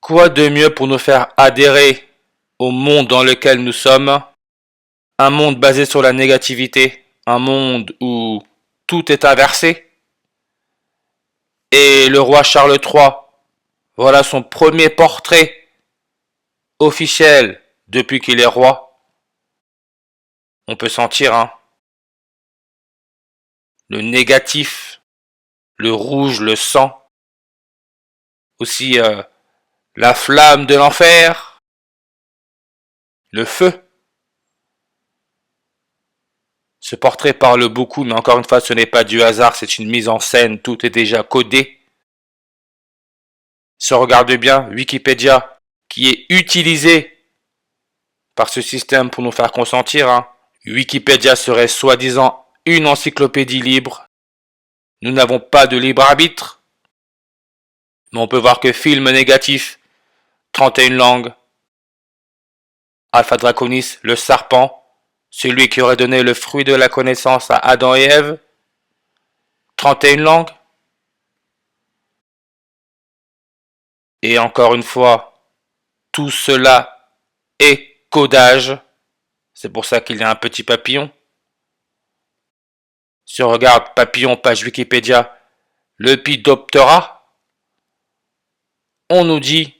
Quoi de mieux pour nous faire adhérer au monde dans lequel nous sommes? Un monde basé sur la négativité, un monde où tout est inversé. Et le roi Charles III, voilà son premier portrait officiel depuis qu'il est roi. On peut sentir le négatif, le rouge, le sang, aussi la flamme de l'enfer, le feu. Ce portrait parle beaucoup, mais encore une fois, ce n'est pas du hasard, c'est une mise en scène, tout est déjà codé. Si on regarde bien, Wikipédia, qui est utilisé par ce système pour nous faire consentir, Wikipédia serait soi-disant une encyclopédie libre. Nous n'avons pas de libre arbitre, mais on peut voir que film négatif, 31 langues, Alpha Draconis, le serpent, celui qui aurait donné le fruit de la connaissance à Adam et Ève, 31 langues. Et encore une fois, tout cela est codage. C'est pour ça qu'il y a un petit papillon. Si on regarde papillon, page Wikipédia, Lepidoptera, on nous dit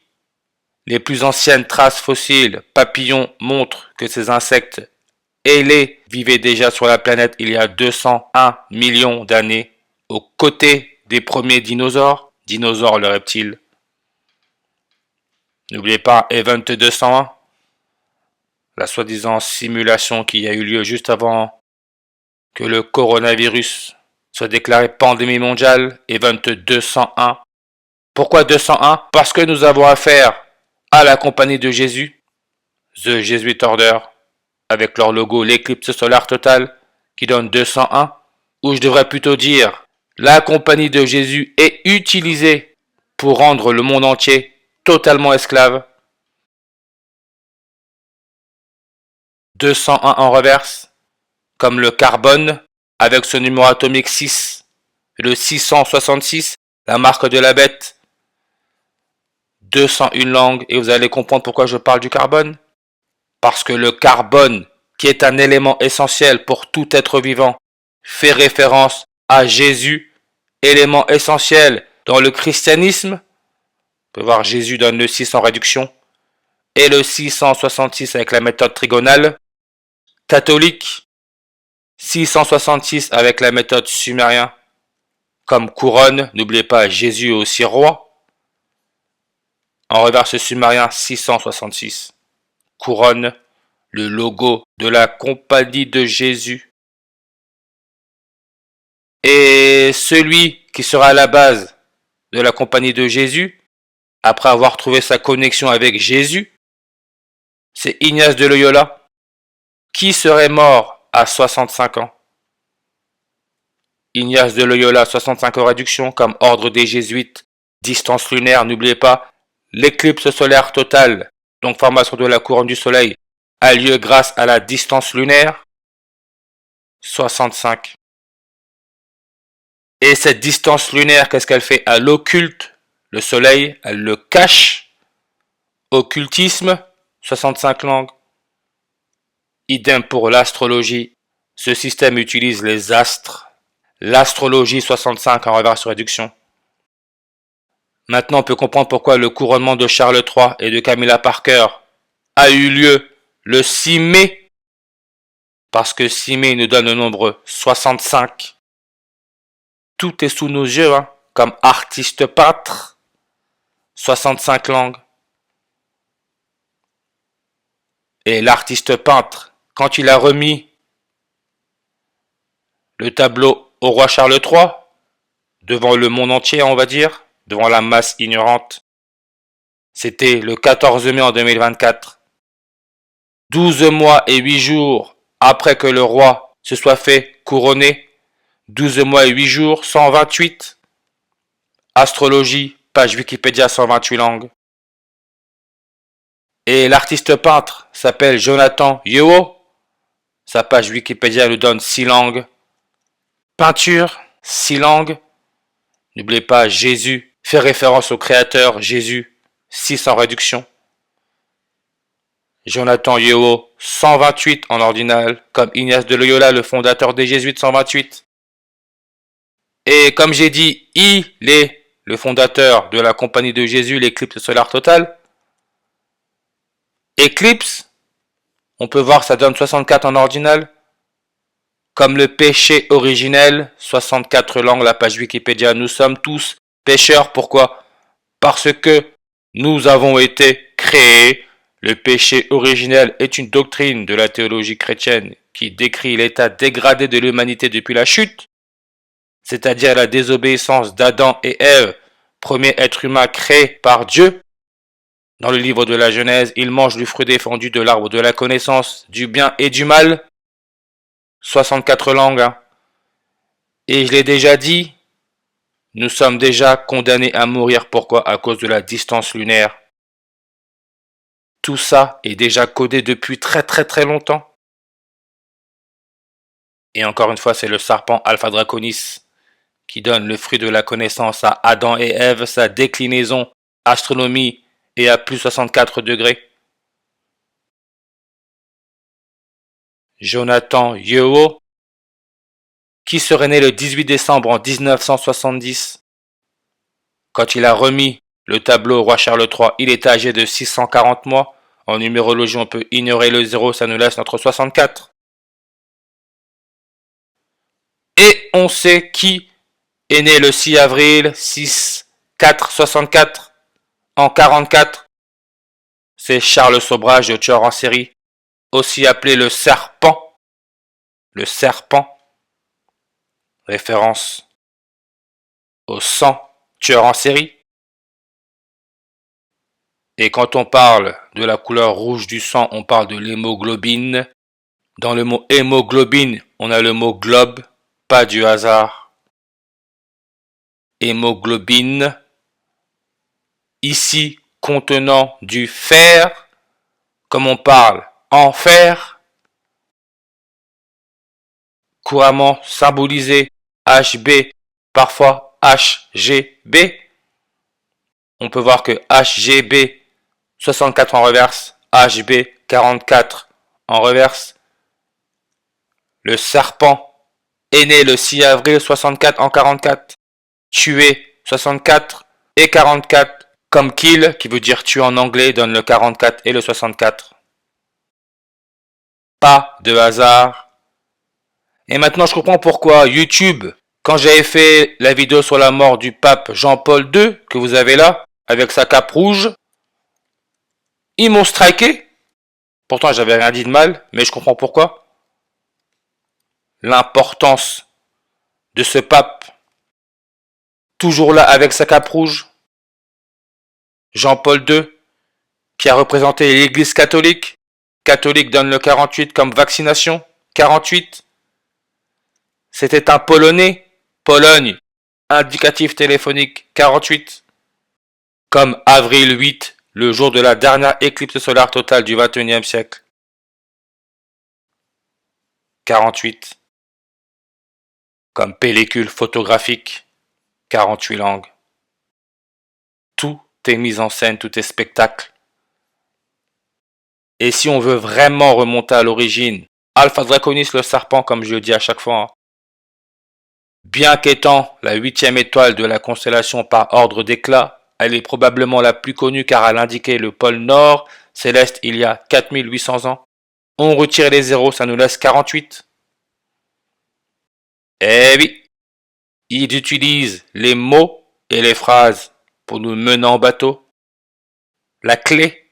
les plus anciennes traces fossiles papillons montrent que ces insectes ailés vivaient déjà sur la planète il y a 201 millions d'années, aux côtés des premiers dinosaures, dinosaures le reptile. N'oubliez pas Event 201, la soi-disant simulation qui a eu lieu juste avant que le coronavirus soit déclaré pandémie mondiale, Event 201. Pourquoi 201? Parce que nous avons affaire à la compagnie de Jésus, The Jesuit Order, avec leur logo l'éclipse solaire totale qui donne 201, ou je devrais plutôt dire la compagnie de Jésus est utilisée pour rendre le monde entier totalement esclave. 201 en reverse, comme le carbone avec son numéro atomique 6, le 666, la marque de la bête. 201 langues, et vous allez comprendre pourquoi je parle du carbone. Parce que le carbone, qui est un élément essentiel pour tout être vivant, fait référence à Jésus, élément essentiel dans le christianisme. On peut voir Jésus donne le 6 en réduction, et le 666 avec la méthode trigonale. Catholique, 666 avec la méthode sumérien. Comme couronne, n'oubliez pas Jésus est aussi roi. En reverse sumérien 666. Couronne, le logo de la compagnie de Jésus. Et celui qui sera à la base de la compagnie de Jésus, après avoir trouvé sa connexion avec Jésus, c'est Ignace de Loyola, qui serait mort à 65 ans. Ignace de Loyola, 65 ans réduction, comme ordre des jésuites, distance lunaire, n'oubliez pas, l'éclipse solaire totale, donc formation de la couronne du soleil, a lieu grâce à la distance lunaire, 65. Et cette distance lunaire, qu'est-ce qu'elle fait? Elle occulte le soleil, elle le cache. Occultisme, 65 langues. Idem pour l'astrologie. Ce système utilise les astres. L'astrologie, 65 en reverse réduction. Maintenant, on peut comprendre pourquoi le couronnement de Charles III et de Camilla Parker a eu lieu le 6 mai. Parce que 6 mai nous donne le nombre 65. Tout est sous nos yeux, comme artiste peintre. 65 langues. Et l'artiste peintre, quand il a remis le tableau au roi Charles III, devant le monde entier, on va dire, devant la masse ignorante, c'était le 14 mai en 2024. 12 mois et 8 jours après que le roi se soit fait couronner, 12 mois et 8 jours, 128. Astrologie, page Wikipédia, 128 langues. Et l'artiste peintre s'appelle Jonathan Yeo. Sa page Wikipédia nous donne 6 langues. Peinture, 6 langues. N'oubliez pas, Jésus fait référence au Créateur, Jésus. 6 en réduction. Jonathan Yeo, 128 en ordinal, comme Ignace de Loyola, le fondateur des Jésuites, 128. Et comme j'ai dit, il est le fondateur de la Compagnie de Jésus, l'éclipse solaire totale. Éclipse, on peut voir ça donne 64 en ordinal. Comme le péché originel, 64 langues, la page Wikipédia. Nous sommes tous pécheurs. Pourquoi? Parce que nous avons été créés. Le péché originel est une doctrine de la théologie chrétienne qui décrit l'état dégradé de l'humanité depuis la chute, c'est-à-dire la désobéissance d'Adam et Ève, premier être humain créé par Dieu. Dans le livre de la Genèse, ils mangent du fruit défendu de l'arbre de la connaissance du bien et du mal. 64 langues. Et je l'ai déjà dit, nous sommes déjà condamnés à mourir. Pourquoi? À cause de la distance lunaire. Tout ça est déjà codé depuis très très très longtemps. Et encore une fois, c'est le serpent Alpha Draconis qui donne le fruit de la connaissance à Adam et Ève, sa déclinaison astronomie et à plus 64 degrés. Jonathan Yeo, qui serait né le 18 décembre en 1970. Quand il a remis le tableau au roi Charles III, il était âgé de 640 mois. En numérologie, on peut ignorer le 0, ça nous laisse notre 64. Et on sait qui est né le 6 avril 64 en 44. C'est Charles Sobrage, le tueur en série, aussi appelé le serpent. Le serpent, référence au sang, tueur en série. Et quand on parle de la couleur rouge du sang, on parle de l'hémoglobine. Dans le mot hémoglobine, on a le mot globe, pas du hasard. Hémoglobine, ici contenant du fer, comme on parle en fer, couramment symbolisé HB, parfois HGB. On peut voir que HGB 64 en reverse, HB 44 en reverse. Le serpent est né le 6 avril 64 en 44, tué 64 et 44, comme kill, qui veut dire tuer en anglais, donne le 44 et le 64. Pas de hasard. Et maintenant je comprends pourquoi YouTube, quand j'avais fait la vidéo sur la mort du pape Jean-Paul II, que vous avez là, avec sa cape rouge, ils m'ont striké. Pourtant j'avais rien dit de mal, mais je comprends pourquoi. L'importance de ce pape, toujours là avec sa cape rouge, Jean-Paul II, qui a représenté l'église catholique. Catholique donne le 48 comme vaccination. 48. C'était un Polonais. Pologne. Indicatif téléphonique 48. Comme avril 8, le jour de la dernière éclipse solaire totale du 21e siècle. 48. Comme pellicule photographique. 48 langues. Tout est mis en scène, tout est spectacle. Et si on veut vraiment remonter à l'origine, Alpha Draconis le serpent, comme je le dis à chaque fois, bien qu'étant la 8e étoile de la constellation par ordre d'éclat, elle est probablement la plus connue car elle indiquait le pôle nord céleste il y a 4800 ans. On retire les zéros, ça nous laisse 48. Eh oui, ils utilisent les mots et les phrases pour nous mener en bateau. La clé,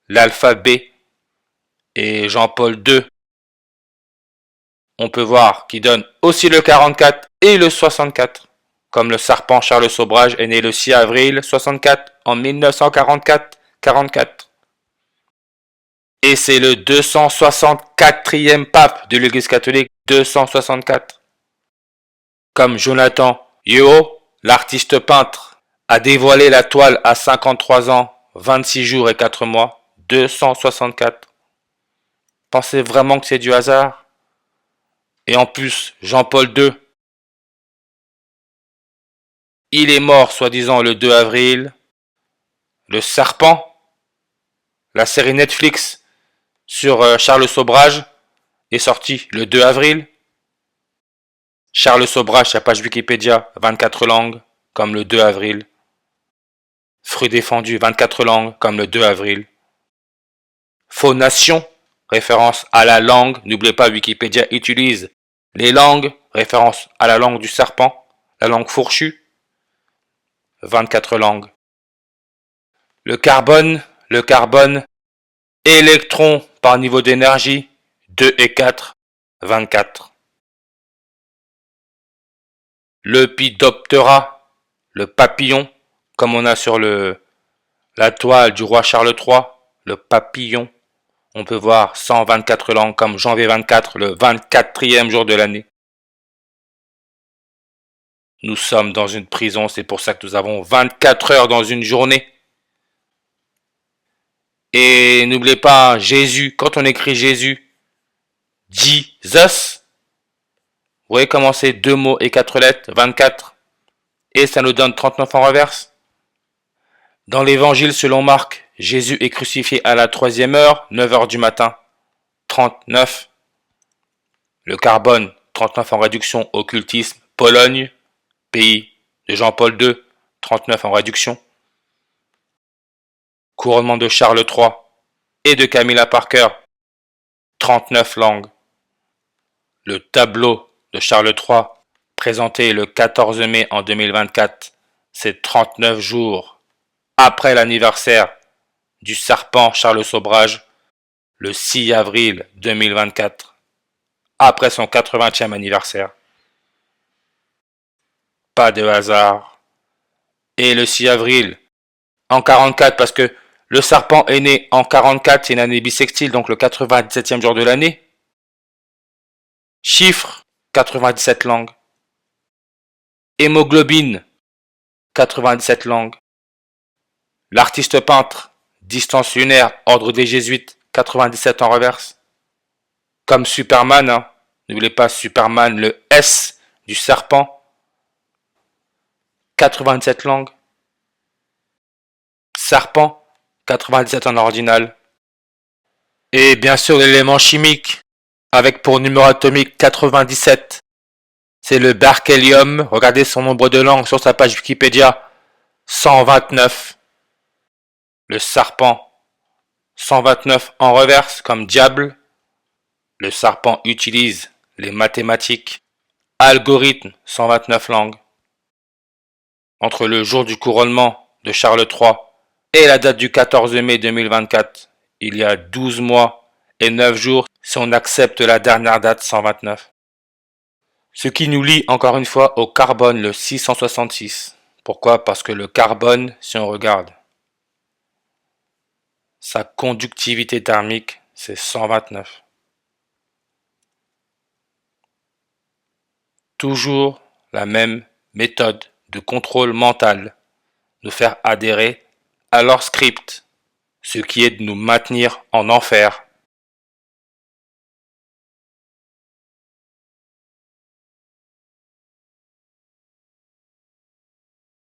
l'alphabet et Jean-Paul II, on peut voir qu'il donne aussi le 44 et le 64. Comme le serpent Charles Sobrage est né le 6 avril 64 en 1944. Et c'est le 264e pape de l'Église catholique, 264. Comme Jonathan Yeo, l'artiste peintre, a dévoilé la toile à 53 ans, 26 jours et 4 mois, 264. Pensez vraiment que c'est du hasard? Et en plus, Jean-Paul II, il est mort soi-disant le 2 avril, Le Serpent, la série Netflix sur Charles Sobrage, est sortie le 2 avril. Charles Sobrage, sa page Wikipédia, 24 langues, comme le 2 avril. Fruits défendus, 24 langues, comme le 2 avril. Phonation, référence à la langue. N'oubliez pas, Wikipédia utilise les langues, référence à la langue du serpent, la langue fourchue. 24 langues. Le carbone, électrons par niveau d'énergie, 2 et 4, 24. Lepidoptera, le papillon, comme on a sur la toile du roi Charles III, le papillon. On peut voir 124 langues comme janvier 24, le 24e jour de l'année. Nous sommes dans une prison, c'est pour ça que nous avons 24 heures dans une journée. Et n'oubliez pas Jésus, quand on écrit Jésus, Jesus, vous voyez comment c'est 2 mots et 4 lettres, 24, et ça nous donne 39 en reverse. Dans l'évangile selon Marc, Jésus est crucifié à la 3e heure, 9 heures du matin, 39. Le carbone, 39 en réduction, occultisme, Pologne, pays de Jean-Paul II, 39 en réduction. Couronnement de Charles III et de Camilla Parker, 39 langues. Le tableau de Charles III, présenté le 14 mai en 2024, c'est 39 jours après l'anniversaire du serpent Charles Sobrage, le 6 avril 2024, après son 80e anniversaire. Pas de hasard. Et le 6 avril, en 44, parce que le serpent est né en 44, c'est une année bissextile, donc le 97e jour de l'année. Chiffre, 97 langues. Hémoglobine, 97 langues. L'artiste peintre, distance lunaire, ordre des jésuites, 97 en reverse. Comme Superman, hein. N'oubliez pas Superman, le S du serpent, 97 langues. Serpent, 97 en ordinal. Et bien sûr l'élément chimique, avec pour numéro atomique 97. C'est le berkelium, regardez son nombre de langues sur sa page Wikipédia, 129. Le serpent, 129 en reverse comme diable. Le serpent utilise les mathématiques. Algorithme, 129 langues. Entre le jour du couronnement de Charles III et la date du 14 mai 2024, il y a 12 mois et 9 jours si on accepte la dernière date 129. Ce qui nous lie encore une fois au carbone, le 666. Pourquoi? Parce que le carbone, si on regarde, sa conductivité thermique, c'est 129. Toujours la même méthode de contrôle mental, nous faire adhérer à leur script, ce qui est de nous maintenir en enfer.